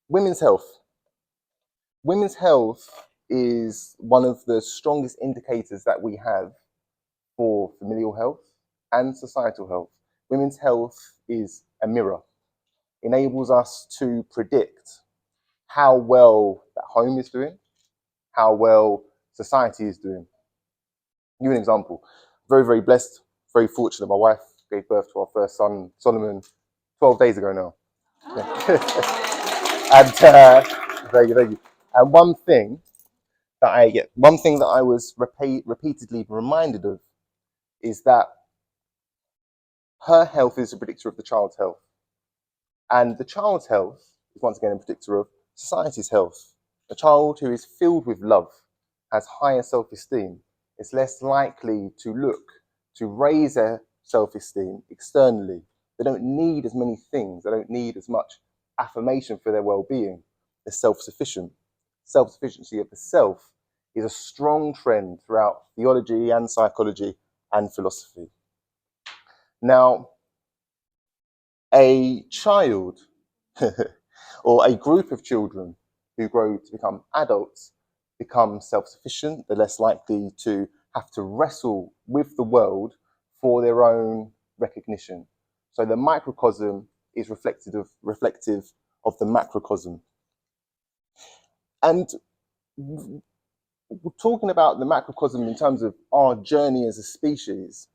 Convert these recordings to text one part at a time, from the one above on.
Women's health. Women's health is one of the strongest indicators that we have for familial health and societal health. Women's health is a mirror, enables us to predict how well that home is doing, how well society is doing. Give you an example. Very, very blessed, very fortunate. My wife gave birth to our first son, Solomon, 12 days ago now. And thank you, thank you. And one thing that I was repeatedly reminded of is that her health is a predictor of the child's health. And the child's health is once again a predictor of society's health. A child who is filled with love, has higher self-esteem, is less likely to look to raise their self-esteem externally. They don't need as many things. They don't need as much affirmation for their well-being. They're self-sufficient. Self-sufficiency of the self is a strong trend throughout theology and psychology and philosophy. Now, a child or a group of children who grow to become adults become self-sufficient. They're less likely to have to wrestle with the world for their own recognition. So the microcosm is reflective of the macrocosm. And talking about the macrocosm in terms of our journey as a species,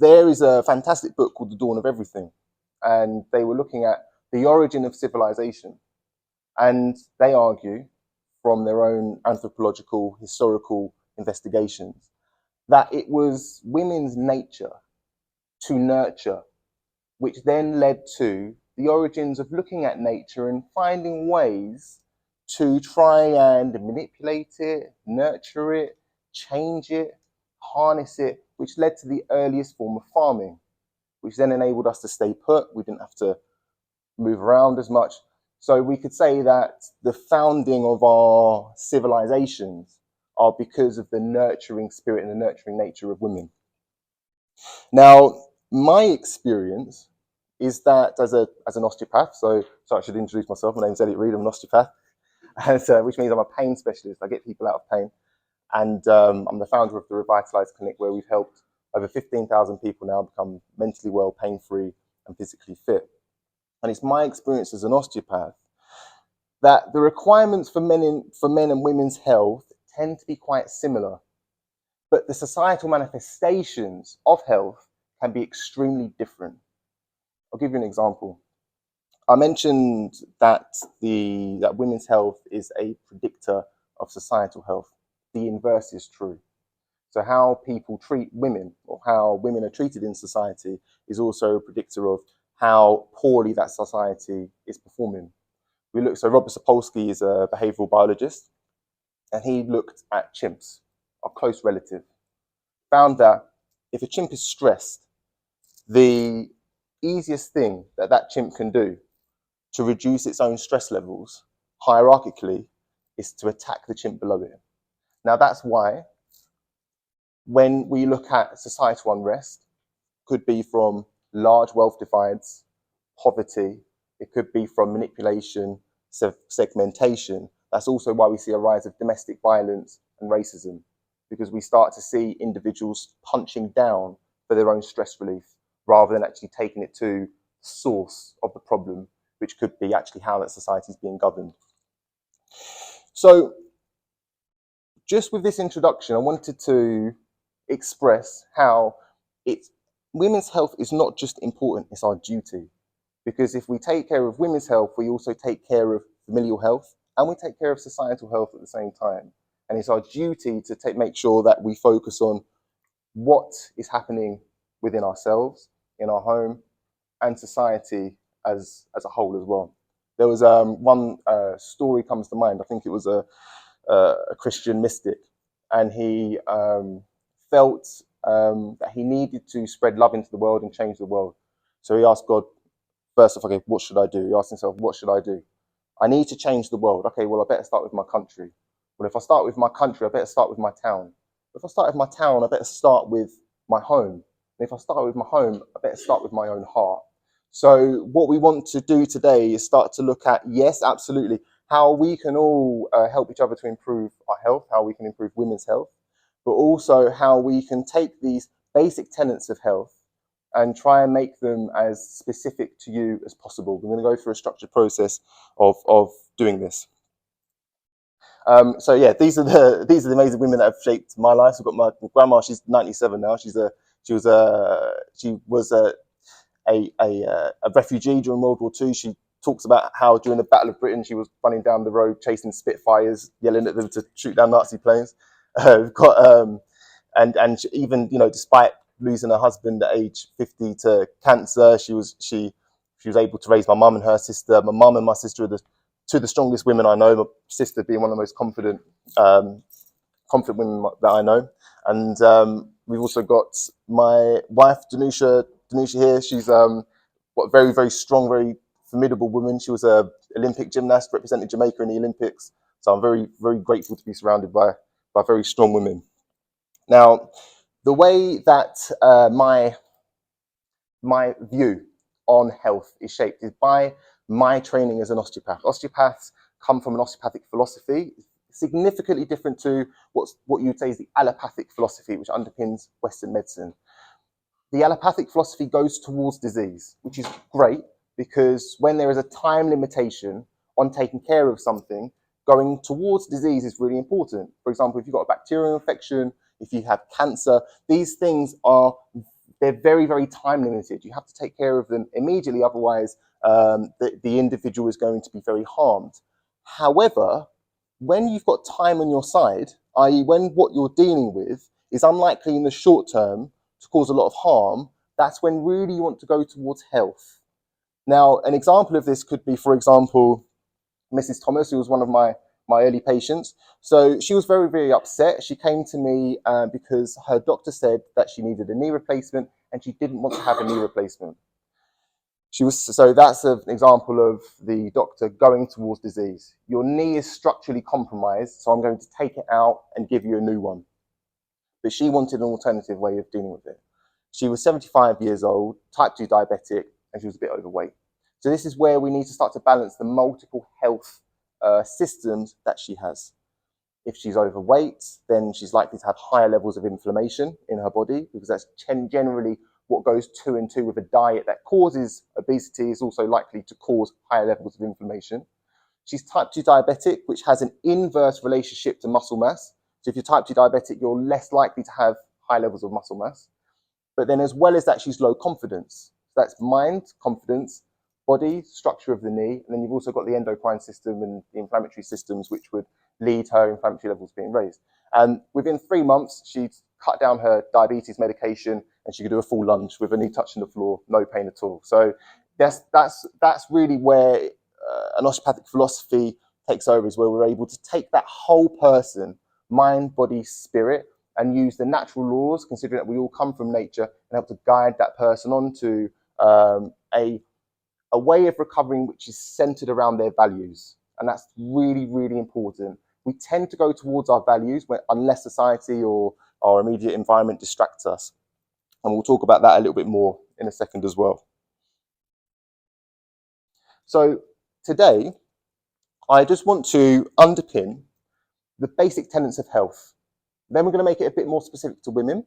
there is a fantastic book called The Dawn of Everything. And they were looking at the origin of civilization. And they argue, from their own anthropological, historical investigations, that it was women's nature to nurture, which then led to the origins of looking at nature and finding ways to try and manipulate it, nurture it, change it, harness it, which led to the earliest form of farming, which then enabled us to stay put. We didn't have to move around as much. So we could say that the founding of our civilizations are because of the nurturing spirit and the nurturing nature of women. Now, my experience is that as an osteopath, so I should introduce myself. My name is Elliott Reid. I'm an osteopath, which means I'm a pain specialist. I get people out of pain. And I'm the founder of the Revitalize Clinic, where we've helped over 15,000 people now become mentally well, pain-free, and physically fit. And it's my experience as an osteopath that the requirements for men and women's health tend to be quite similar, but the societal manifestations of health can be extremely different. I'll give you an example. I mentioned that women's health is a predictor of societal health. The inverse is true. So how people treat women, or how women are treated in society, is also a predictor of how poorly that society is performing. So Robert Sapolsky is a behavioral biologist, and he looked at chimps, a close relative, found that if a chimp is stressed, the easiest thing that chimp can do to reduce its own stress levels hierarchically is to attack the chimp below it. Now that's why when we look at societal unrest, could be from large wealth divides, poverty, it could be from manipulation, segmentation. That's also why we see a rise of domestic violence and racism, because we start to see individuals punching down for their own stress relief rather than actually taking it to the source of the problem, which could be actually how that society is being governed. So just with this introduction, I wanted to express how women's health is not just important, it's our duty. Because if we take care of women's health, we also take care of familial health, and we take care of societal health at the same time. And it's our duty to make sure that we focus on what is happening within ourselves, in our home, and society as a whole as well. There was one story comes to mind. I think it was a Christian mystic, and he felt that he needed to spread love into the world and change the world. So he asked God, first off, okay, what should I do? He asked himself, what should I do? I need to change the world. Okay, well, I better start with my country. Well, if I start with my country, I better start with my town. If I start with my town, I better start with my home. And if I start with my home, I better start with my own heart. So what we want to do today is start to look at, yes, absolutely, how we can all help each other to improve our health, how we can improve women's health, but also how we can take these basic tenets of health and try and make them as specific to you as possible. We're going to go through a structured process of doing this. So yeah, these are the amazing women that have shaped my life. I've got my grandma. She's 97 now. She was a refugee during World War II. She talks about how during the Battle of Britain she was running down the road chasing Spitfires, yelling at them to shoot down Nazi planes. We've got and even, you know, despite losing her husband at age 50 to cancer, she was able to raise my mum and her sister. My mum and my sister are two of the strongest women I know. My sister being one of the most confident women that I know. And we've also got my wife, Danusha here. She's a very, very strong, very formidable woman. She was an Olympic gymnast, represented Jamaica in the Olympics. So I'm very, very grateful to be surrounded by very strong women. Now, the way that my view on health is shaped is by my training as an osteopath. Osteopaths come from an osteopathic philosophy, significantly different to what you'd say is the allopathic philosophy, which underpins Western medicine. The allopathic philosophy goes towards disease, which is great because when there is a time limitation on taking care of something, going towards disease is really important. For example, if you've got a bacterial infection, if you have cancer, these things they're very, very time limited. You have to take care of them immediately, otherwise the individual is going to be very harmed. However, when you've got time on your side, i.e. when what you're dealing with is unlikely in the short term to cause a lot of harm, that's when really you want to go towards health. Now, an example of this could be, for example, Mrs. Thomas, who was one of my early patients. So she was very, very upset. She came to me because her doctor said that she needed a knee replacement and she didn't want to have a knee replacement. So that's an example of the doctor going towards disease. Your knee is structurally compromised, so I'm going to take it out and give you a new one. But she wanted an alternative way of dealing with it. She was 75 years old, type 2 diabetic, and she was a bit overweight. So this is where we need to start to balance the multiple health systems that she has. If she's overweight, then she's likely to have higher levels of inflammation in her body, because that's generally what goes two and two with a diet that causes obesity is also likely to cause higher levels of inflammation. She's type 2 diabetic, which has an inverse relationship to muscle mass. So if you're type 2 diabetic, you're less likely to have high levels of muscle mass. But then as well as that, she's low confidence. So that's mind, confidence, body, structure of the knee, and then you've also got the endocrine system and the inflammatory systems, which would lead her inflammatory levels being raised. And within 3 months, she'd cut down her diabetes medication and she could do a full lunge with her knee touching the floor, no pain at all. So that's really where an osteopathic philosophy takes over, is where we're able to take that whole person, mind, body, spirit, and use the natural laws, considering that we all come from nature, and help to guide that person onto a way of recovering which is centered around their values. And that's really, really important. We tend to go towards our values unless society or our immediate environment distracts us. And we'll talk about that a little bit more in a second as well. So today, I just want to underpin the basic tenets of health. Then we're going to make it a bit more specific to women.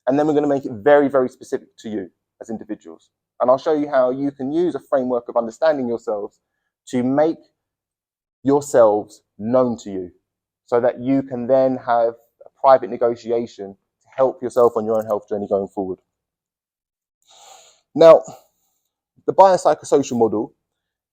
And then we're going to make it very, very specific to you as individuals. And I'll show you how you can use a framework of understanding yourselves to make yourselves known to you, so that you can then have a private negotiation to help yourself on your own health journey going forward. Now, the biopsychosocial model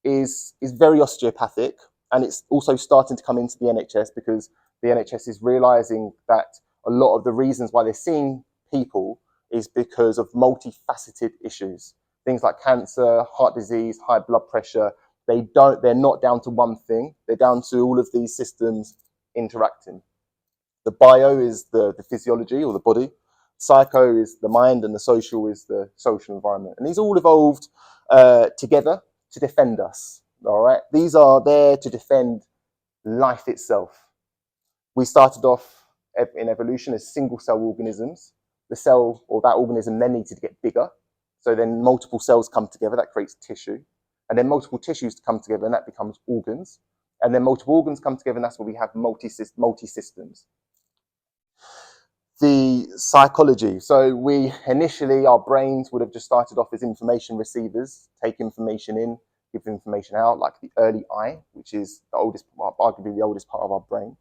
is very osteopathic, and it's also starting to come into the NHS, because the NHS is realizing that a lot of the reasons why they're seeing people is because of multifaceted issues. Things like cancer, heart disease, high blood pressure. They're not down to one thing. They're down to all of these systems interacting. The bio is the physiology or the body. Psycho is the mind, and the social is the social environment. And these all evolved together to defend us. All right, these are there to defend life itself. We started off in evolution as single cell organisms. The cell or that organism then needed to get bigger. So then multiple cells come together, that creates tissue. And then multiple tissues come together, and that becomes organs. And then multiple organs come together, and that's where we have multi-systems. The psychology. So we initially, our brains would have just started off as information receivers, take information in, give information out, like the early eye, which is the oldest, arguably the oldest part of our brain.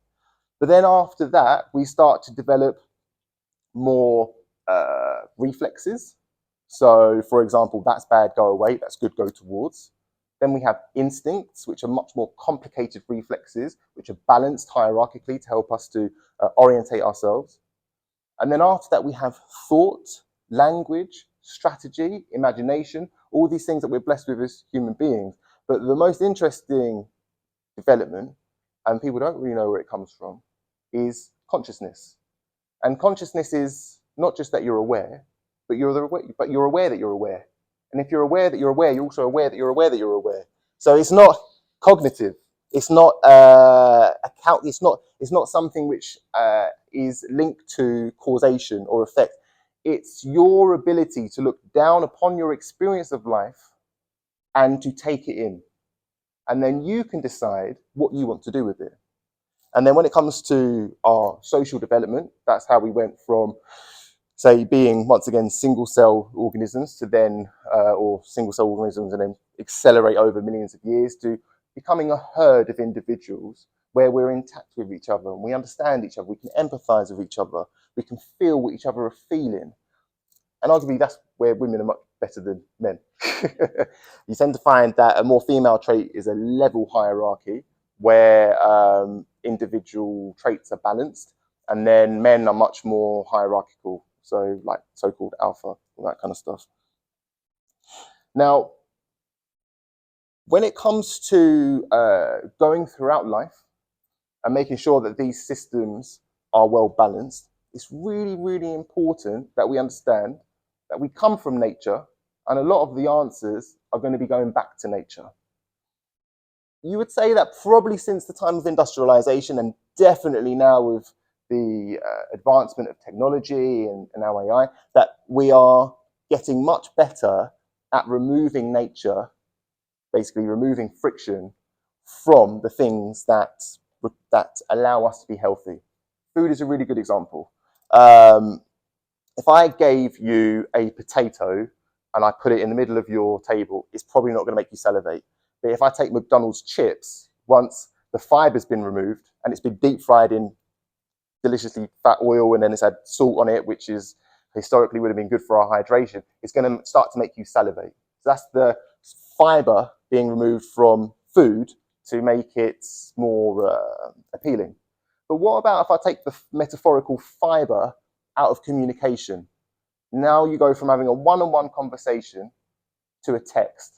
But then after that, we start to develop more reflexes. So, for example, that's bad, go away, that's good, go towards. Then we have instincts, which are much more complicated reflexes, which are balanced hierarchically to help us to orientate ourselves. And then after that, we have thought, language, strategy, imagination, all these things that we're blessed with as human beings. But the most interesting development, and people don't really know where it comes from, is consciousness. And consciousness is not just that you're aware, but you're aware that you're aware. And if you're aware that you're aware, you're also aware that you're aware that you're aware. So it's not cognitive. It's not It's not something which is linked to causation or effect. It's your ability to look down upon your experience of life and to take it in, and then you can decide what you want to do with it. And then when it comes to our social development, that's how we went from, say, being, once again, single cell organisms to then, or single cell organisms and then accelerate over millions of years to becoming a herd of individuals where we're intact with each other and we understand each other, we can empathize with each other, we can feel what each other are feeling. And arguably that's where women are much better than men. You tend to find that a more female trait is a level hierarchy where individual traits are balanced, and then men are much more hierarchical, so like so-called alpha, all that kind of stuff. Now, when it comes to going throughout life and making sure that these systems are well balanced, it's really, really important that we understand that we come from nature, and a lot of the answers are going to be going back to nature. You would say that probably since the time of industrialization, and definitely now with the advancement of technology and now AI, that we are getting much better at removing nature, basically removing friction from the things that allow us to be healthy. Food is a really good example. If I gave you a potato and I put it in the middle of your table, it's probably not going to make you salivate. But if I take McDonald's chips, once the fiber's been removed and it's been deep fried in deliciously fat oil and then it's had salt on it, which is historically would have been good for our hydration, it's going to start to make you salivate. So that's the fiber being removed from food to make it more appealing. But what about if I take the metaphorical fiber out of communication? Now you go from having a one-on-one conversation to a text.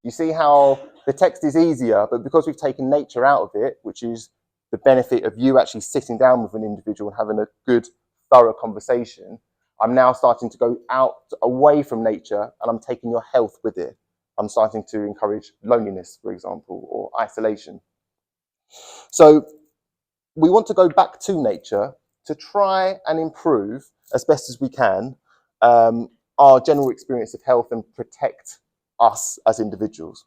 You see how the text is easier, but because we've taken nature out of it, which is the benefit of you actually sitting down with an individual and having a good, thorough conversation, I'm now starting to go out away from nature and I'm taking your health with it. I'm starting to encourage loneliness, for example, or isolation. So we want to go back to nature to try and improve as best as we can our general experience of health and protect us as individuals.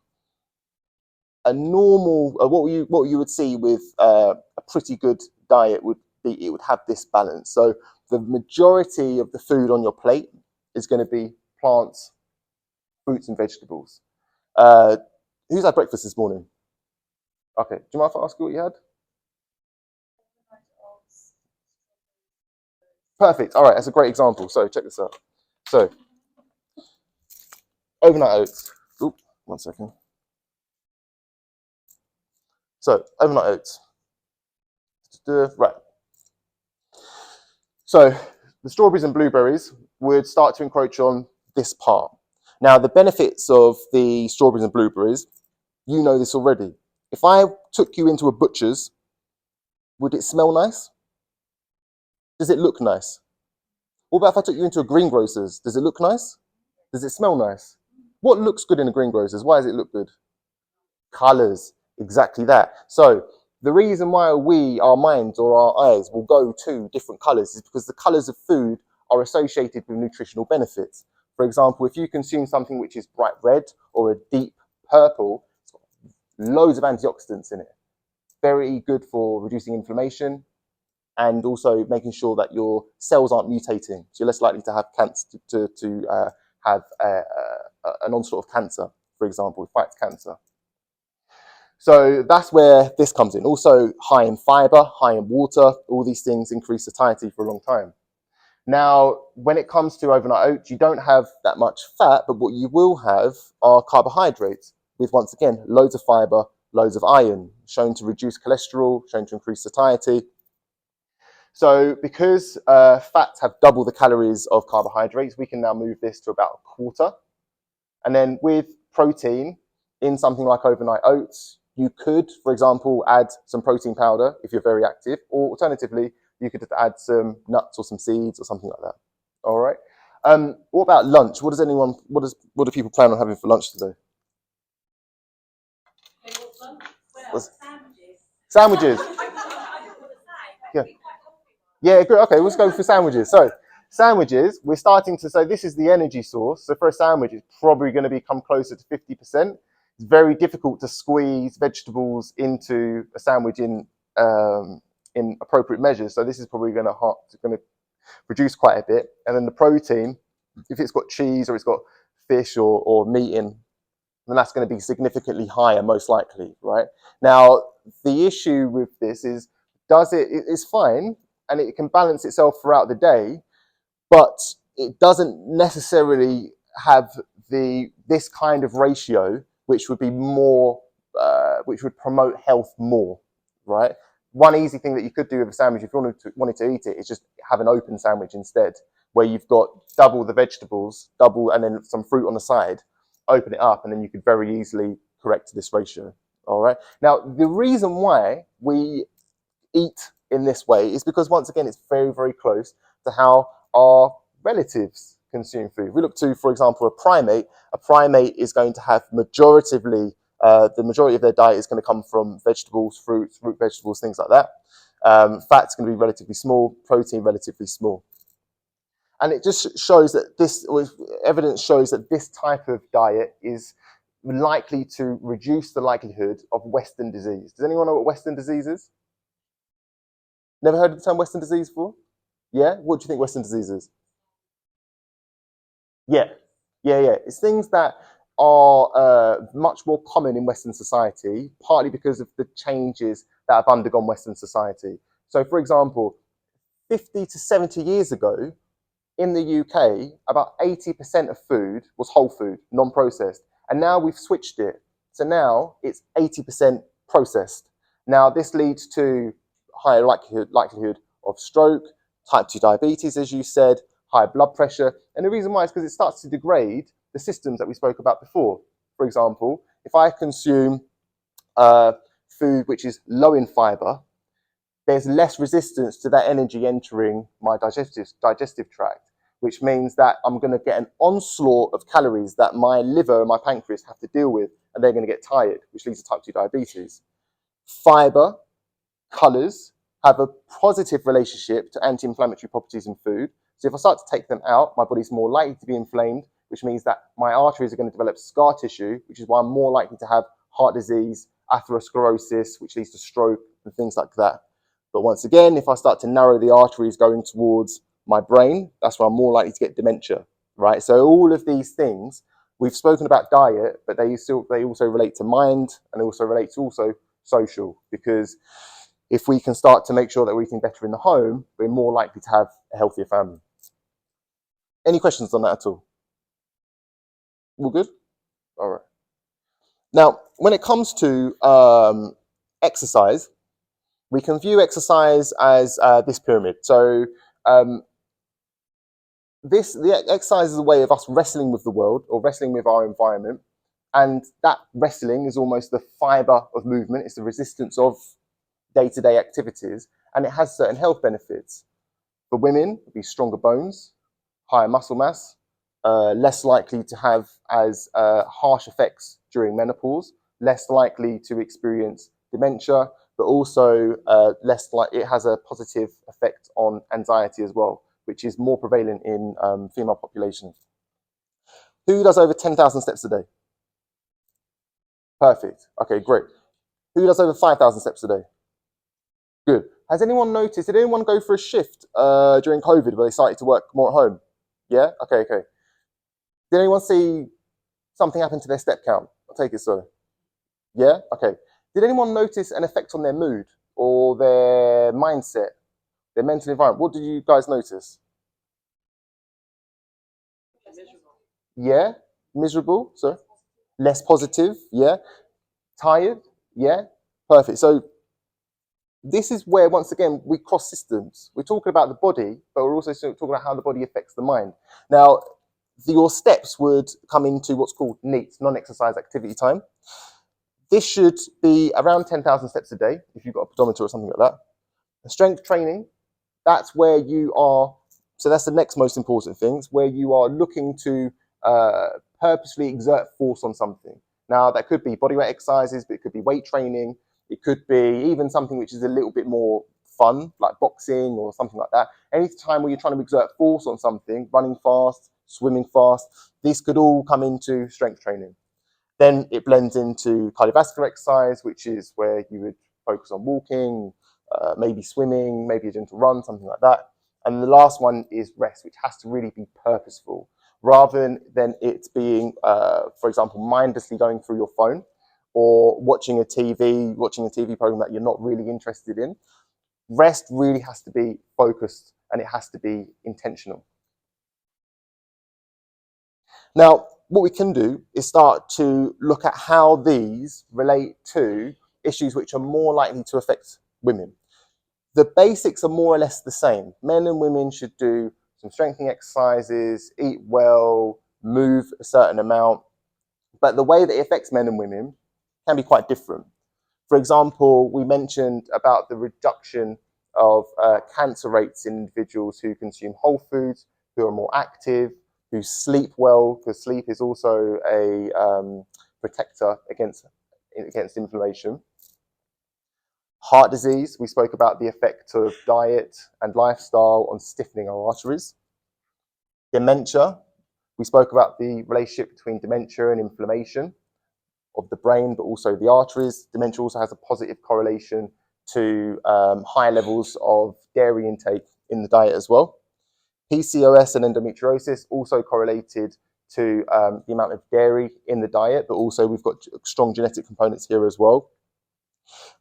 A normal, what you would see with a pretty good diet would be, it would have this balance. So the majority of the food on your plate is going to be plants, fruits and vegetables. Who's had breakfast this morning? Okay, do you mind if I ask you what you had? Perfect. All right, that's a great example. So check this out. So overnight oats. Oop, 1 second. So overnight oats. Right. So the strawberries and blueberries would start to encroach on this part. Now the benefits of the strawberries and blueberries, you know this already. If I took you into a butcher's, would it smell nice? Does it look nice? What about if I took you into a greengrocer's? Does it look nice? Does it smell nice? What looks good in a greengrocer's? Why does it look good? Colours, exactly that. So the reason why our minds or our eyes will go to different colours is because the colours of food are associated with nutritional benefits. For example, if you consume something which is bright red or a deep purple, it's got loads of antioxidants in it. Very good for reducing inflammation and also making sure that your cells aren't mutating. So you're less likely to have cancer, to have an onslaught of cancer, for example. It fights cancer. So that's where this comes in. Also high in fiber, high in water, all these things increase satiety for a long time. Now, when it comes to overnight oats, you don't have that much fat, but what you will have are carbohydrates with, once again, loads of fiber, loads of iron, shown to reduce cholesterol, shown to increase satiety. So because fats have double the calories of carbohydrates, we can now move this to about a quarter. And then with protein, in something like overnight oats, you could, for example, add some protein powder if you're very active, or alternatively, you could add some nuts or some seeds or something like that. All right. What about lunch? What do people plan on having for lunch today? Sandwiches. Yeah. Yeah, good. Okay, let's go for sandwiches. So, sandwiches, we're starting to say this is the energy source. So, for a sandwich, it's probably going to become closer to 50%. It's very difficult to squeeze vegetables into a sandwich in appropriate measures. So, this is probably going to reduce quite a bit. And then the protein, if it's got cheese or it's got fish or meat in, then that's going to be significantly higher, most likely, right? Now, the issue with this is, it's fine, and it can balance itself throughout the day, but it doesn't necessarily have this kind of ratio, which would be more, which would promote health more, right? One easy thing that you could do with a sandwich, if you wanted to eat it, is just have an open sandwich instead, where you've got double the vegetables, and then some fruit on the side. Open it up, and then you could very easily correct this ratio. All right. Now, the reason why we eat in this way is because, once again, it's very, very close to how our relatives consume food. If we look to, for example, a primate is going to have the majority of their diet is going to come from vegetables, fruit vegetables, things like that. Fat's going to be relatively small, protein relatively small. And it just shows that evidence shows that this type of diet is likely to reduce the likelihood of Western disease. Does anyone know what Western disease is? Never heard of the term Western disease before? Yeah? What do you think Western disease is? Yeah. It's things that are much more common in Western society, partly because of the changes that have undergone Western society. So, for example, 50 to 70 years ago, in the UK, about 80% of food was whole food, non-processed. And now we've switched it. So now it's 80% processed. Now this leads to higher likelihood of stroke, type 2 diabetes, as you said, high blood pressure. And the reason why is because it starts to degrade the systems that we spoke about before. For example, if I consume food which is low in fiber, there's less resistance to that energy entering my digestive tract, which means that I'm going to get an onslaught of calories that my liver and my pancreas have to deal with, and they're going to get tired, which leads to type 2 diabetes. Fiber, colours, have a positive relationship to anti-inflammatory properties in food. So if I start to take them out, my body's more likely to be inflamed, which means that my arteries are going to develop scar tissue, which is why I'm more likely to have heart disease, atherosclerosis, which leads to stroke and things like that. But once again, if I start to narrow the arteries going towards my brain, that's where I'm more likely to get dementia, right? So all of these things, we've spoken about diet, but they also relate to mind, and they also relate to social, because if we can start to make sure that we're eating better in the home, we're more likely to have a healthier family. Any questions on that at all? All good? All right. Now, when it comes to exercise, we can view exercise as this pyramid. So the exercise is a way of us wrestling with the world or wrestling with our environment. And that wrestling is almost the fiber of movement. It's the resistance of day-to-day activities. And it has certain health benefits. For women, it would be stronger bones, higher muscle mass, less likely to have as harsh effects during menopause, less likely to experience dementia, but also it has a positive effect on anxiety as well, which is more prevalent in female populations. Who does over 10,000 steps a day? Perfect. Okay, great. Who does over 5,000 steps a day? Good. Has anyone noticed, did anyone go for a shift during COVID where they started to work more at home? Yeah? Okay, okay. Did anyone see something happen to their step count? I'll take it so. Yeah? Okay. Did anyone notice an effect on their mood or their mindset, their mental environment? What did you guys notice? Yeah? Miserable? Sorry? Less positive? Yeah? Tired? Yeah? Perfect. So this is where, once again, we cross systems. We're talking about the body, but we're also talking about how the body affects the mind. Now, your steps would come into what's called NEAT, non-exercise activity time. This should be around 10,000 steps a day, if you've got a pedometer or something like that. Strength training, that's where you are, so that's the next most important thing, where you are looking to purposely exert force on something. Now, that could be bodyweight exercises, but it could be weight training. It could be even something which is a little bit more fun, like boxing or something like that. Any time where you're trying to exert force on something, running fast, swimming fast, this could all come into strength training. Then it blends into cardiovascular exercise, which is where you would focus on walking, maybe swimming, maybe a gentle run, something like that. And the last one is rest, which has to really be purposeful, rather than it being, for example, mindlessly going through your phone or watching a TV program that you're not really interested in. Rest really has to be focused and it has to be intentional. Now, what we can do is start to look at how these relate to issues which are more likely to affect women. The basics are more or less the same. Men and women should do some strengthening exercises, eat well, move a certain amount, but the way that it affects men and women can be quite different. For example, we mentioned about the reduction of cancer rates in individuals who consume whole foods, who are more active, who sleep well, because sleep is also a protector against inflammation. Heart disease, we spoke about the effect of diet and lifestyle on stiffening our arteries. Dementia, we spoke about the relationship between dementia and inflammation of the brain, but also the arteries. Dementia also has a positive correlation to high levels of dairy intake in the diet as well. PCOS and endometriosis also correlated to the amount of dairy in the diet, but also we've got strong genetic components here as well.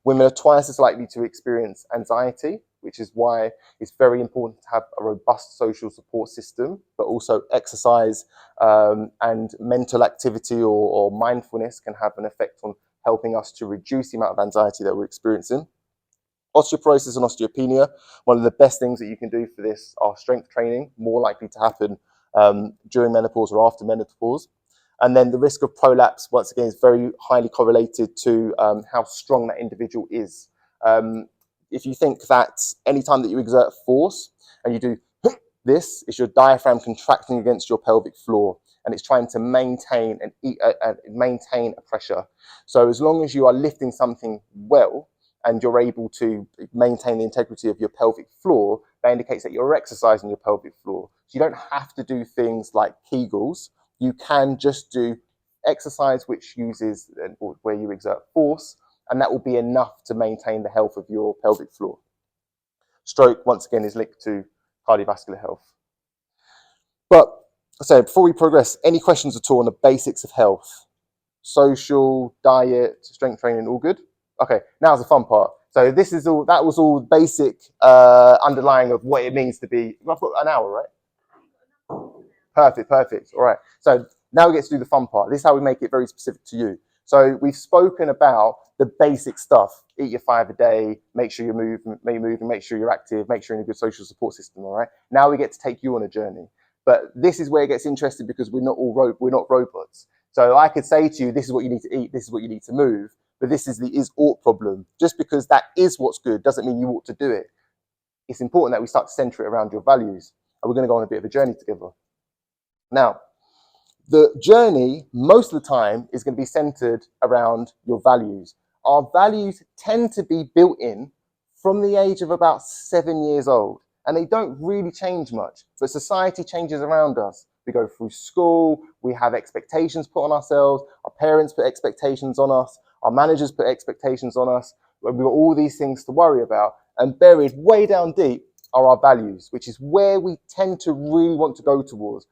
Women are twice as likely to experience anxiety, which is why it's very important to have a robust social support system, but also exercise and mental activity or mindfulness can have an effect on helping us to reduce the amount of anxiety that we're experiencing. Osteoporosis and osteopenia, one of the best things that you can do for this are strength training, more likely to happen during menopause or after menopause. And then the risk of prolapse, once again, is very highly correlated to how strong that individual is. If you think that any time that you exert force and you do this, is your diaphragm contracting against your pelvic floor, and it's trying to maintain a pressure. So as long as you are lifting something well and you're able to maintain the integrity of your pelvic floor, that indicates that you're exercising your pelvic floor. So you don't have to do things like Kegels. You can just do exercise which uses where you exert force, and that will be enough to maintain the health of your pelvic floor. Stroke, once again, is linked to cardiovascular health. But so before we progress, any questions at all on the basics of health? Social, diet, strength training, all good? Okay, now's the fun part. So this is all, that was all basic underlying of what it means to be, I've got an hour, right? Perfect, perfect. All right. So now we get to do the fun part. This is how we make it very specific to you. So we've spoken about the basic stuff. Eat your 5 a day, make sure you're moving, make sure you're active, make sure you're in a good social support system, all right? Now we get to take you on a journey. But this is where it gets interesting because we're not robots. So I could say to you, this is what you need to eat, this is what you need to move, but this is the is-ought problem. Just because that is what's good doesn't mean you ought to do it. It's important that we start to center it around your values. And we're going to go on a bit of a journey together. Now, the journey, most of the time, is going to be centered around your values. Our values tend to be built in from the age of about 7 years old, and they don't really change much, but society changes around us we go through school, we have expectations put on ourselves, our parents put expectations on us, our managers put expectations on us. We've got all these things to worry about, and buried way down deep are our values, which is where we tend to really want to go towards.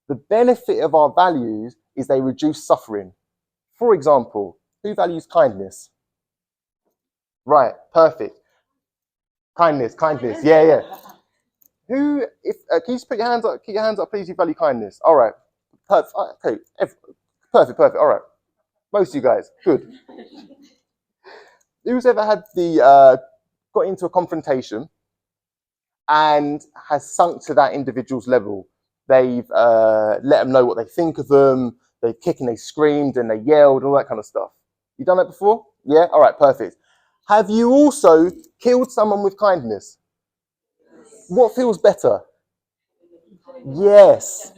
The benefit of our values is they reduce suffering. For example, who values kindness? Right, perfect. Kindness, yeah. Who, if can you just put your hands up? Keep your hands up, please. You value kindness. All right, perfect. Okay, perfect. All right, most of you guys, good. Who's ever had got into a confrontation and has sunk to that individual's level? They've let them know what they think of them. They've kicked and they screamed and they yelled and all that kind of stuff. You done that before? Yeah. All right, perfect. Have you also killed someone with kindness? What feels better? Yes.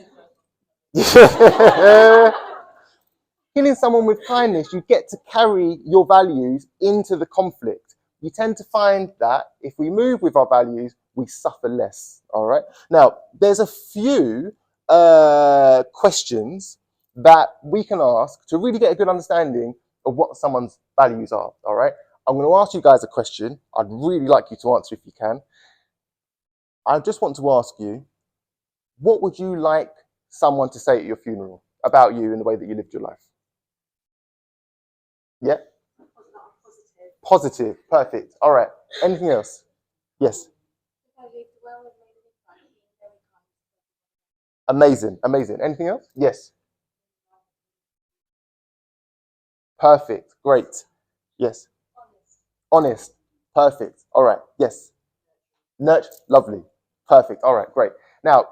Killing someone with kindness, you get to carry your values into the conflict. You tend to find that if we move with our values, we suffer less. All right. Now, there's a few questions that we can ask to really get a good understanding of what someone's values are. All right. I'm going to ask you guys a question. I'd really like you to answer if you can. I just want to ask you, what would you like someone to say at your funeral about you and the way that you lived your life? Yeah? Positive. Perfect. All right. Anything else? Yes. Amazing. Anything else? Yes. Perfect. Great. Yes. Honest. Perfect. All right. Yes. Nurture. Lovely. Perfect. All right. Great. Now,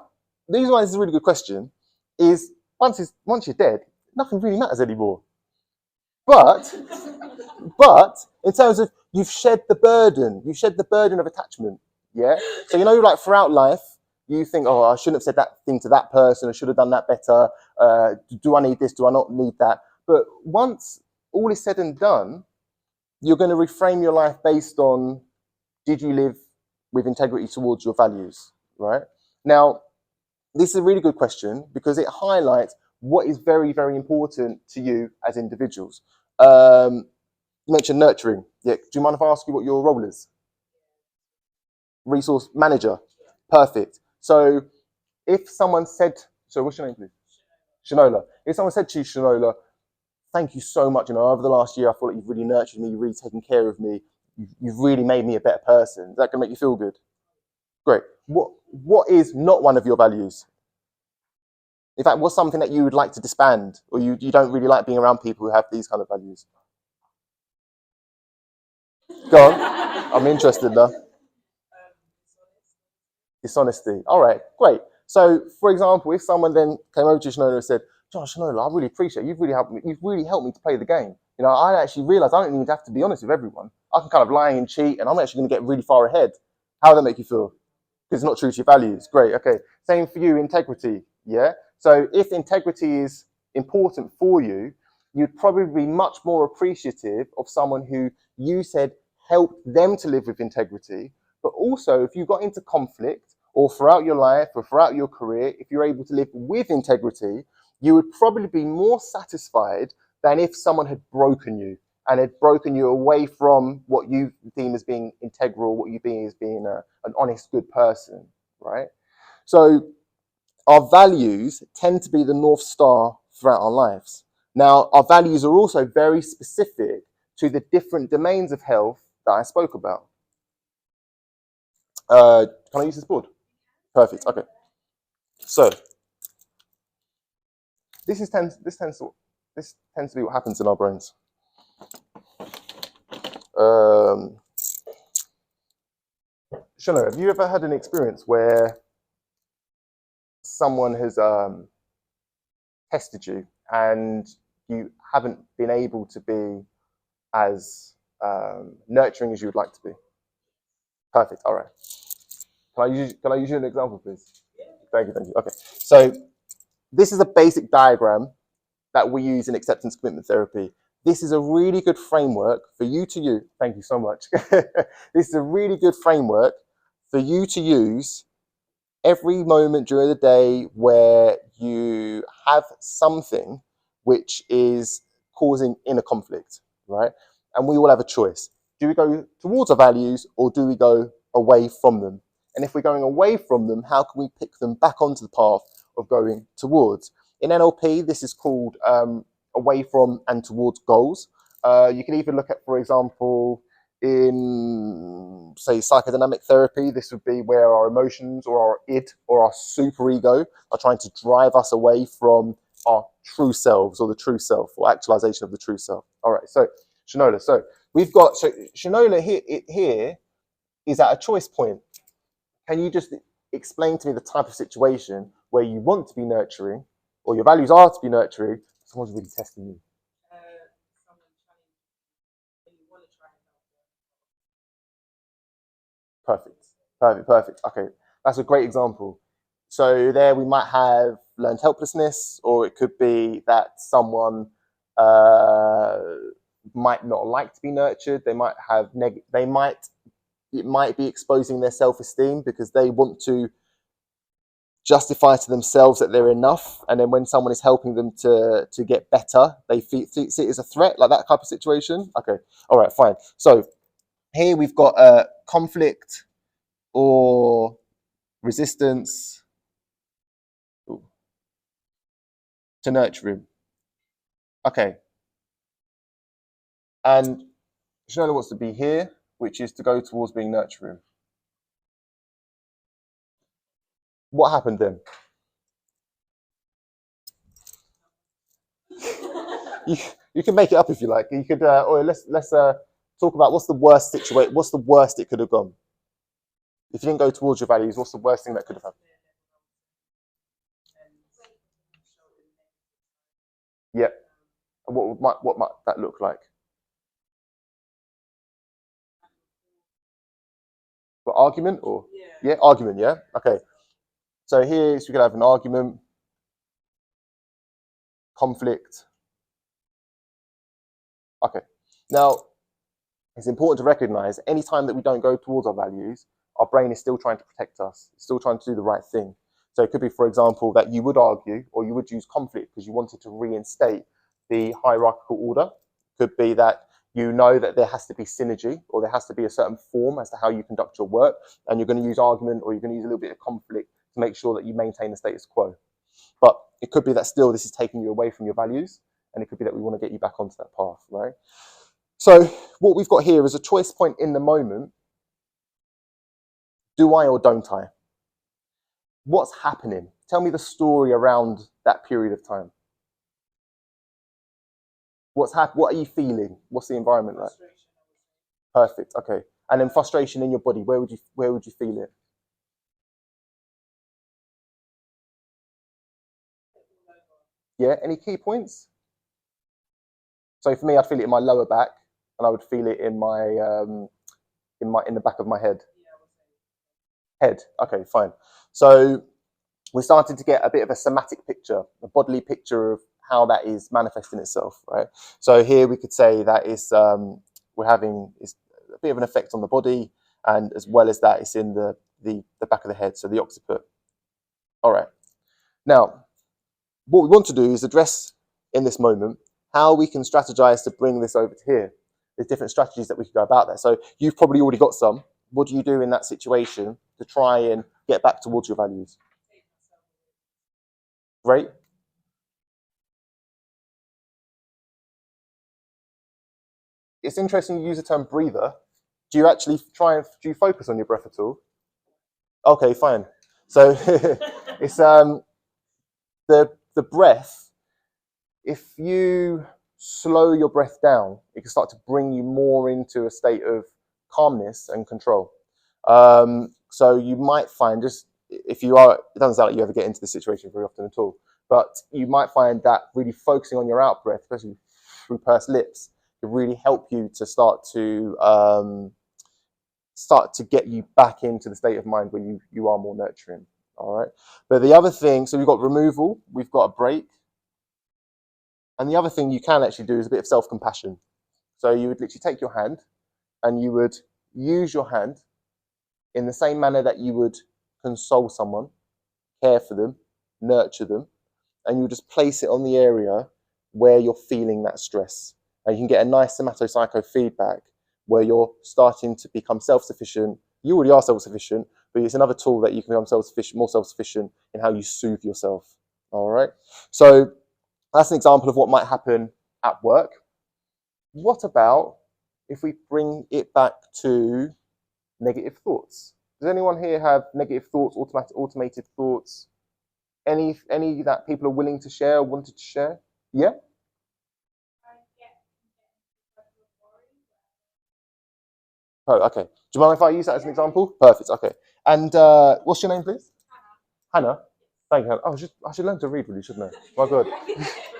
the reason why this is a really good question is once you're dead, nothing really matters anymore. But in terms of you've shed the burden of attachment. Yeah. So like throughout life, you think, oh, I shouldn't have said that thing to that person. I should have done that better. Do I need this? Do I not need that? But once all is said and done, you're going to reframe your life based on, did you live with integrity towards your values, right? Now, this is a really good question because it highlights what is very, very important to you as individuals. You mentioned nurturing. Yeah. Do you mind if I ask you what your role is? Resource manager. Perfect. So if someone said, so what's your name, please? Shanola. If someone said to you, Shanola, thank you so much. Over the last year, I feel like you've really nurtured me. You've really taken care of me. You've really made me a better person. Is that going to make you feel good? Great. What is not one of your values? In fact, what's something that you would like to disband, or you don't really like being around people who have these kind of values? Go on. I'm interested now. Dishonesty. All right, great. So, for example, if someone then came over to Shanola and said, "John, Shanola, I really appreciate it. You've really helped me. You've really helped me to play the game. I actually realised I don't even have to be honest with everyone. I can kind of lie and cheat, and I'm actually going to get really far ahead." How would that make you feel? Because it's not true to your values. Great. Okay. Same for you. Integrity. Yeah. So, if integrity is important for you, you'd probably be much more appreciative of someone who you said helped them to live with integrity. But also, if you got into conflict or throughout your life or throughout your career, if you're able to live with integrity, you would probably be more satisfied than if someone had broken you and had broken you away from what you deem as being integral, what you deem as being an honest, good person, right? So our values tend to be the North Star throughout our lives. Now, our values are also very specific to the different domains of health that I spoke about. Can I use this board? Perfect. Okay. So this tends to be what happens in our brains. Shana, have you ever had an experience where someone has tested you and you haven't been able to be as nurturing as you would like to be? Perfect. All right. Can I use you an example, please? Thank you. Okay. So this is a basic diagram that we use in acceptance commitment therapy. This is a really good framework for you to use. Thank you so much. This is a really good framework for you to use Every moment during the day where you have something which is causing inner conflict, right? And we all have a choice. Do we go towards our values or do we go away from them? And if we're going away from them, how can we pick them back onto the path of going towards? In NLP, this is called away from and towards goals. You can even look at, for example, in, say, psychodynamic therapy, this would be where our emotions or our id or our superego are trying to drive us away from our true selves or the true self or actualization of the true self. All right, so Shanola, so we've got, so Shanola here is at a choice point. Can you just explain to me the type of situation where you want to be nurturing or your values are to be nurturing, someone's really testing you? Perfect, perfect, perfect. Okay, that's a great example. So there we might have learned helplessness, or it could be that someone uh, might not like to be nurtured. They might have it might be exposing their self-esteem because they want to justify to themselves that they're enough, and then when someone is helping them to get better, they see it as a threat, like that type of situation. Okay, all right, fine. So here we've got conflict or resistance to nurturing. Okay, and Shinola wants to be here, which is to go towards being nurturing. What happened then? you, you can make it up if you like. You could, or let's talk about what's the worst situation. What's the worst it could have gone? If you didn't go towards your values, what's the worst thing that could have happened? Yeah. And what might that look like? For argument or yeah, argument. Yeah. Okay. So here's we could have an argument, conflict. Okay. Now it's important to recognize any time that we don't go towards our values, our brain is still trying to protect us, it's still trying to do the right thing. So it could be, for example, that you would argue or you would use conflict because you wanted to reinstate the hierarchical order. Could be that you know that there has to be synergy or there has to be a certain form as to how you conduct your work, and you're going to use argument or you're going to use a little bit of conflict to make sure that you maintain the status quo. But it could be that still this is taking you away from your values, and it could be that we want to get you back onto that path, right? So what we've got here is a choice point in the moment. Do I or don't I? What's happening? Tell me the story around that period of time. What are you feeling? What's the environment like? Perfect. Okay. And then frustration in your body. Where would you feel it? Yeah. Any key points? So for me, I'd feel it in my lower back, and I would feel it in in the back of my head. Head. Okay. Fine. So we're starting to get a bit of a somatic picture, a bodily picture of how that is manifesting itself, right? So here we could say that is we're having is a bit of an effect on the body, and as well as that, it's in the back of the head, so the occiput. All right. Now, what we want to do is address in this moment how we can strategize to bring this over to here. There's different strategies that we can go about that. So you've probably already got some. What do you do in that situation to try and get back towards your values? Great. It's interesting you use the term breather. Do you actually do you focus on your breath at all? Okay, fine. So it's the breath. If you slow your breath down, it can start to bring you more into a state of calmness and control. So you might find, just if you are, it doesn't sound like you ever get into this situation very often at all, but you might find that really focusing on your out breath, especially through pursed lips, can really help you to start to get you back into the state of mind where you are more nurturing. All right. But the other thing, so we've got removal, we've got a break, and the other thing you can actually do is a bit of self-compassion. So you would literally take your hand and you would use your hand in the same manner that you would console someone, care for them, nurture them, and you just place it on the area where you're feeling that stress. And you can get a nice somatopsycho feedback where you're starting to become self-sufficient. You already are self-sufficient, but it's another tool that you can become self-sufficient, more self-sufficient in how you soothe yourself. All right. So that's an example of what might happen at work. What about if we bring it back to negative thoughts? Does anyone here have negative thoughts, automated thoughts? Any that people are willing to share or wanted to share? Yeah? Oh, okay. Do you mind if I use that as an example? Perfect. Okay. And what's your name, please? Hannah. Thank you, Hannah. Oh, I should learn to read, really, shouldn't I? My God.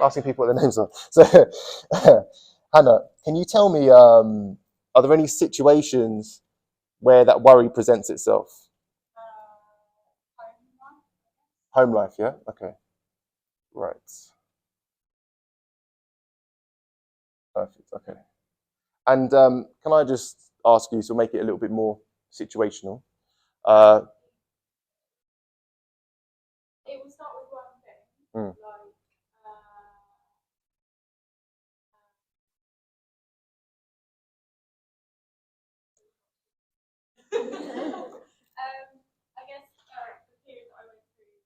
Asking people what their names are. So, Hannah, can you tell me, are there any situations where that worry presents itself? Home life, yeah? Okay. Right. Perfect. Okay. And can I just ask you to make it a little bit more situational? Uh, It will start with one thing, mm. I guess the period that I went through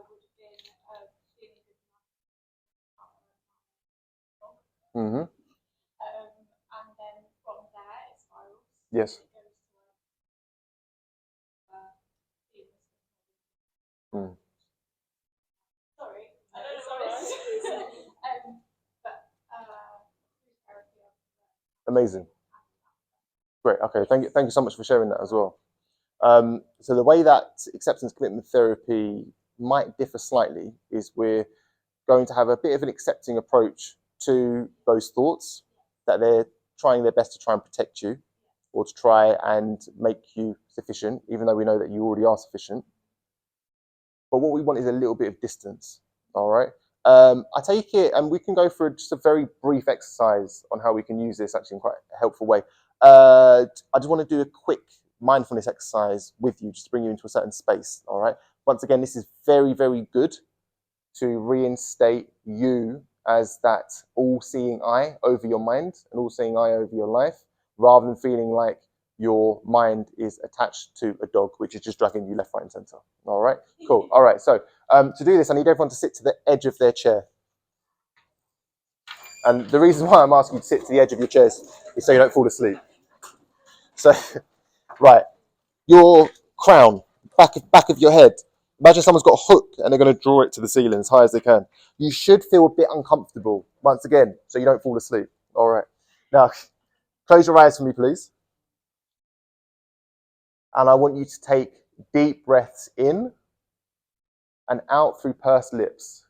would have been dealing with Mm-hmm. and then from there it spirals. Yes. It goes to Mm. sorry, sorry. But therapy. Amazing. Great. Okay. Thank you so much for sharing that as well. So the way that acceptance commitment therapy might differ slightly is we're going to have a bit of an accepting approach to those thoughts that they're trying their best to try and protect you or to try and make you sufficient, even though we know that you already are sufficient. But what we want is a little bit of distance. All right. I take it, and we can go through just a very brief exercise on how we can use this actually in quite a helpful way. I just want to do a quick mindfulness exercise with you, just to bring you into a certain space. All right. Once again, this is very, very good to reinstate you as that all-seeing eye over your mind, an all-seeing eye over your life, rather than feeling like your mind is attached to a dog, which is just dragging you left, right, and center. All right, cool. All right, so to do this, I need everyone to sit to the edge of their chair. And the reason why I'm asking you to sit to the edge of your chairs is so you don't fall asleep. So, right, your crown, back of your head. Imagine someone's got a hook and they're going to draw it to the ceiling as high as they can. You should feel a bit uncomfortable, once again, so you don't fall asleep. All right. Now, close your eyes for me, please. And I want you to take deep breaths in and out through pursed lips.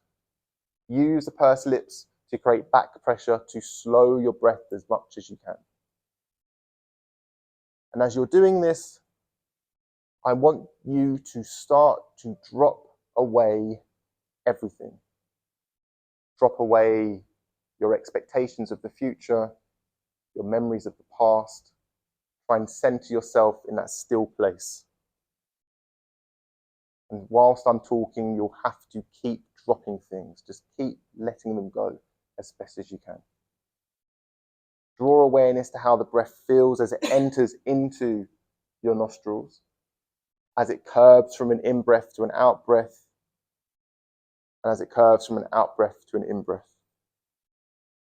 Use the pursed lips to create back pressure to slow your breath as much as you can. And as you're doing this, I want you to start to drop away everything. Drop away your expectations of the future, your memories of the past. Try and center yourself in that still place. And whilst I'm talking, you'll have to keep dropping things. Just keep letting them go as best as you can. Draw awareness to how the breath feels as it enters into your nostrils, as it curves from an in-breath to an out-breath, and as it curves from an out-breath to an in-breath.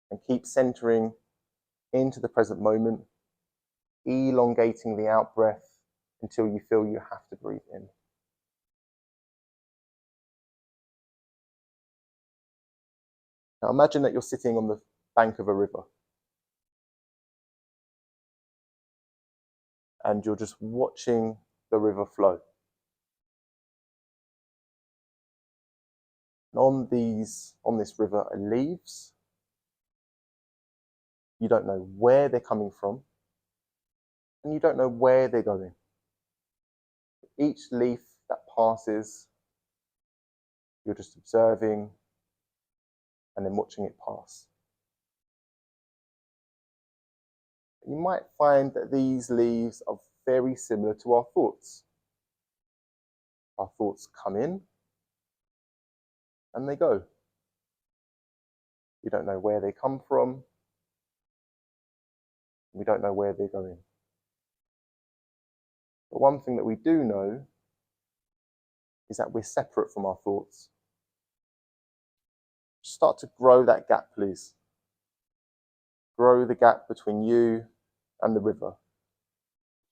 And keep centering into the present moment, elongating the out-breath until you feel you have to breathe in. Now imagine that you're sitting on the bank of a river and you're just watching the river flow. And on this river are leaves. You don't know where they're coming from, and you don't know where they're going. Each leaf that passes, you're just observing and then watching it pass. You might find that these leaves are very similar to our thoughts. Our thoughts come in and they go. We don't know where they come from. We don't know where they're going. But one thing that we do know is that we're separate from our thoughts. Start to grow that gap, please. Grow the gap between you and the river,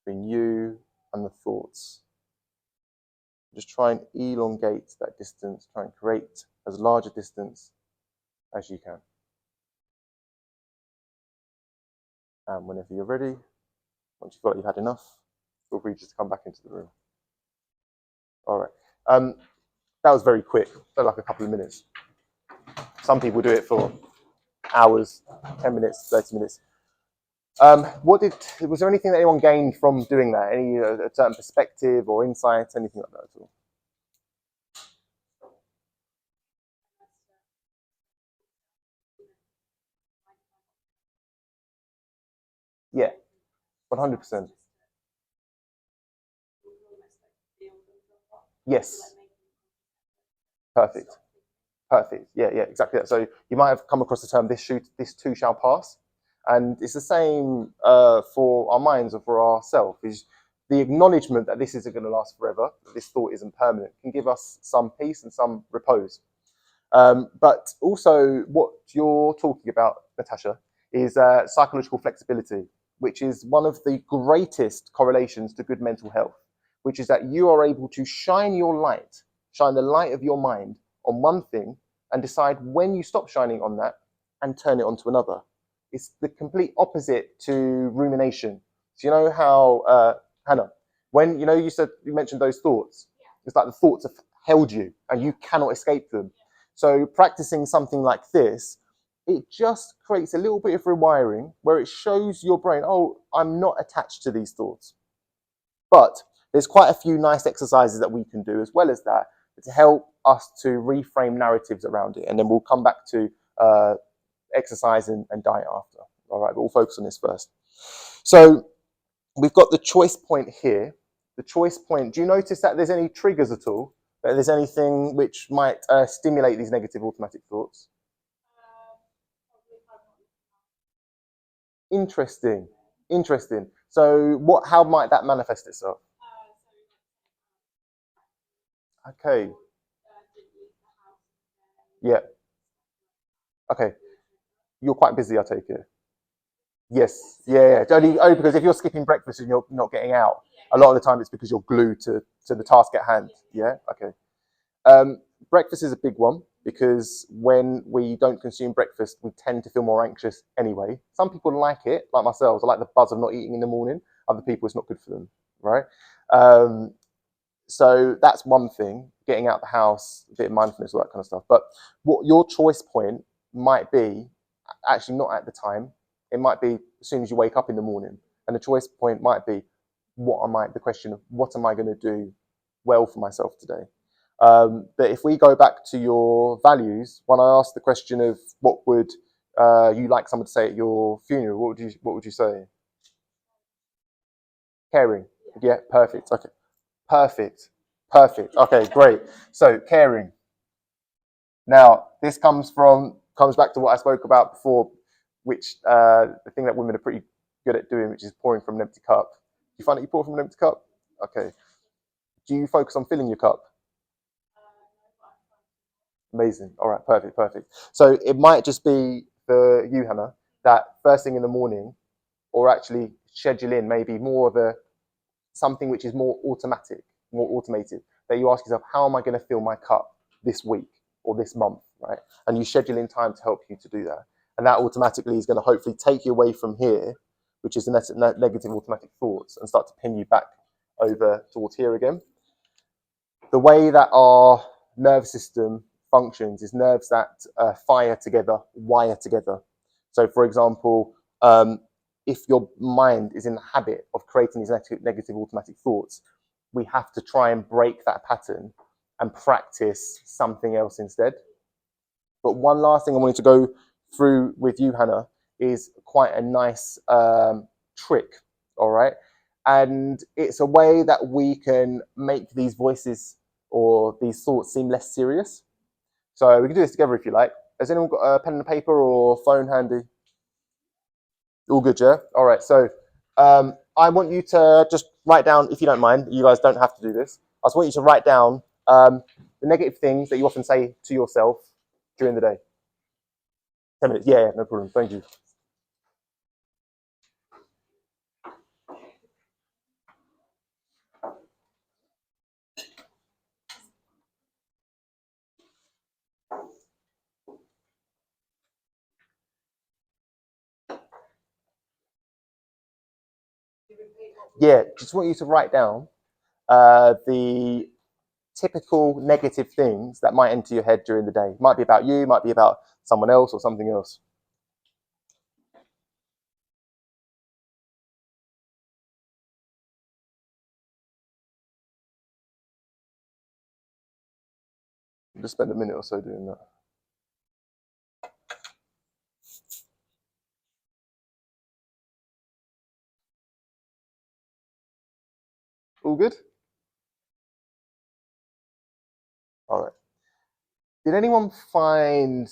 between you and the thoughts. Just try and elongate that distance, try and create as large a distance as you can. And whenever you're ready, once you feel like you've had enough, feel free just to come back into the room. All right. That was very quick, felt like a couple of minutes. Some people do it for hours, 10 minutes, 30 minutes. Was there anything that anyone gained from doing that? Any a certain perspective or insight, anything like that at all? Yeah, 100%. Yes. Perfect. Perfect. Yeah, exactly that. So you might have come across the term "this too shall pass," and it's the same for our minds or for ourselves. Is the acknowledgement that this isn't going to last forever, that this thought isn't permanent, can give us some peace and some repose. But also, what you're talking about, Natasha, is psychological flexibility, which is one of the greatest correlations to good mental health, which is that you are able to shine the light of your mind on one thing and decide when you stop shining on that and turn it onto another. It's the complete opposite to rumination. So you know how, Hannah, when you mentioned those thoughts, it's like the thoughts have held you and you cannot escape them. So practicing something like this, it just creates a little bit of rewiring where it shows your brain, oh, I'm not attached to these thoughts. But there's quite a few nice exercises that we can do as well as that to help us to reframe narratives around it. And then we'll come back to exercise and diet after. All right, but we'll focus on this first. So we've got the choice point here. The choice point, do you notice that there's any triggers at all? That there's anything which might stimulate these negative automatic thoughts? Interesting. So how might that manifest itself? Okay. Yeah. Okay. You're quite busy, I take it. Yes. Yeah. Only because if you're skipping breakfast and you're not getting out, a lot of the time it's because you're glued to the task at hand. Yeah. Okay. Breakfast is a big one because when we don't consume breakfast, we tend to feel more anxious anyway. Some people like it, like myself. I like the buzz of not eating in the morning. Other people, it's not good for them, right? So that's one thing, getting out the house, a bit of mindfulness, all that kind of stuff. But what your choice point might be, actually not at the time, it might be as soon as you wake up in the morning. And the choice point might be, the question of what am I going to do well for myself today? But if we go back to your values, when I asked the question of what would you like someone to say at your funeral, what would you say? Caring. Yeah, perfect. Okay. Perfect. Okay, great. So caring. Now, this comes back to what I spoke about before, which the thing that women are pretty good at doing, which is pouring from an empty cup. Do you find that you pour from an empty cup? Okay. Do you focus on filling your cup? Amazing. All right, perfect. So it might just be for you, Hannah, that first thing in the morning, or actually schedule in maybe more of something which is more automated, that you ask yourself, how am I going to fill my cup this week or this month, right? And you schedule in time to help you to do that. And that automatically is going to hopefully take you away from here, which is the negative automatic thoughts, and start to pin you back over towards here again. The way that our nervous system functions is nerves that fire together, wire together. So, for example, if your mind is in the habit of creating these negative automatic thoughts, we have to try and break that pattern and practice something else instead. But one last thing I wanted to go through with you, Hannah, is quite a nice trick, all right? And it's a way that we can make these voices or these thoughts seem less serious. So we can do this together if you like. Has anyone got a pen and paper or phone handy? All good, yeah? All right, so I want you to just write down, if you don't mind, you guys don't have to do this. I just want you to write down the negative things that you often say to yourself during the day. 10 minutes, yeah, no problem, thank you. Yeah, just want you to write down the typical negative things that might enter your head during the day. Might be about you, might be about someone else or something else. Just spend a minute or so doing that. All good? All right. Did anyone find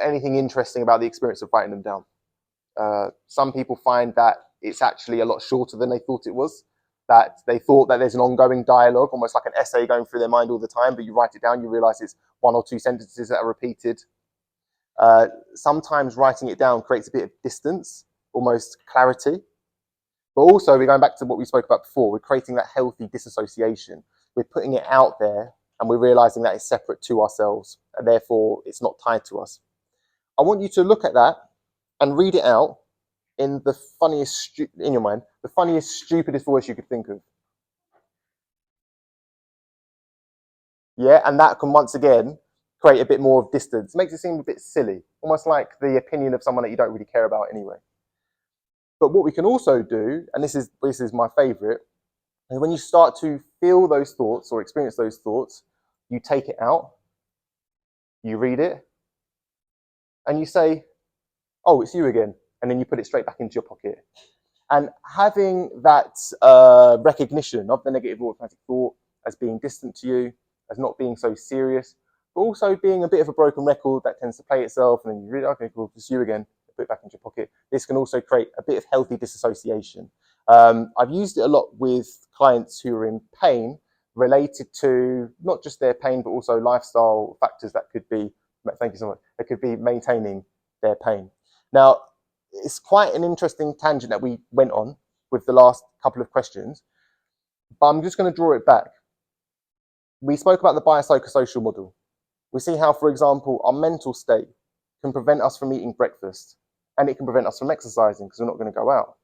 anything interesting about the experience of writing them down? Some people find that it's actually a lot shorter than they thought it was, that they thought that there's an ongoing dialogue, almost like an essay going through their mind all the time, but you write it down, you realize it's one or two sentences that are repeated. Sometimes writing it down creates a bit of distance, almost clarity. But also, we're going back to what we spoke about before, we're creating that healthy disassociation. We're putting it out there and we're realizing that it's separate to ourselves and therefore it's not tied to us. I want you to look at that and read it out in the funniest, in your mind, the funniest, stupidest voice you could think of. Yeah, and that can once again create a bit more of distance. Makes it seem a bit silly, almost like the opinion of someone that you don't really care about anyway. But what we can also do, and this is my favorite, is when you start to feel those thoughts or experience those thoughts, you take it out, you read it, and you say, oh, it's you again. And then you put it straight back into your pocket. And having that recognition of the negative automatic thought as being distant to you, as not being so serious, but also being a bit of a broken record that tends to play itself, and then you read, okay, cool, it's you again, put it back into your pocket. This can also create a bit of healthy disassociation. I've used it a lot with clients who are in pain related to not just their pain, but also lifestyle factors that could be, thank you so much, that could be maintaining their pain. Now, it's quite an interesting tangent that we went on with the last couple of questions, but I'm just going to draw it back. We spoke about the biopsychosocial model. We see how, for example, our mental state can prevent us from eating breakfast, and it can prevent us from exercising because we're not going to go out.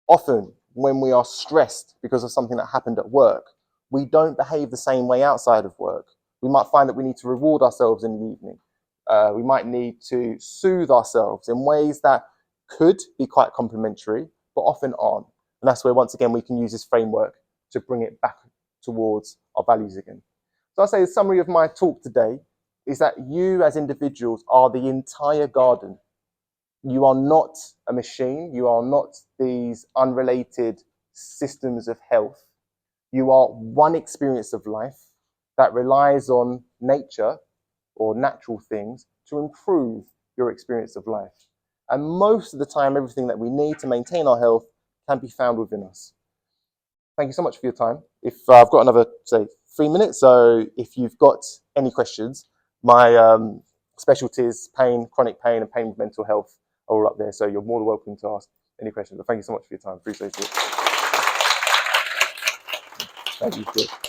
Often, when we are stressed because of something that happened at work, we don't behave the same way outside of work. We might find that we need to reward ourselves in the evening. We might need to soothe ourselves in ways that could be quite complementary, but often aren't. And that's where, once again, we can use this framework to bring it back towards our values again. So I'll say the summary of my talk today is that you as individuals are the entire garden. You are not a machine. You are not these unrelated systems of health. You are one experience of life that relies on nature or natural things to improve your experience of life. And most of the time, everything that we need to maintain our health can be found within us. Thank you so much for your time. If I've got another, say, 3 minutes, so if you've got any questions, my specialties, pain, chronic pain, and pain with mental health are all up there. So you're more than welcome to ask any questions. But thank you so much for your time. Appreciate it. Thank you.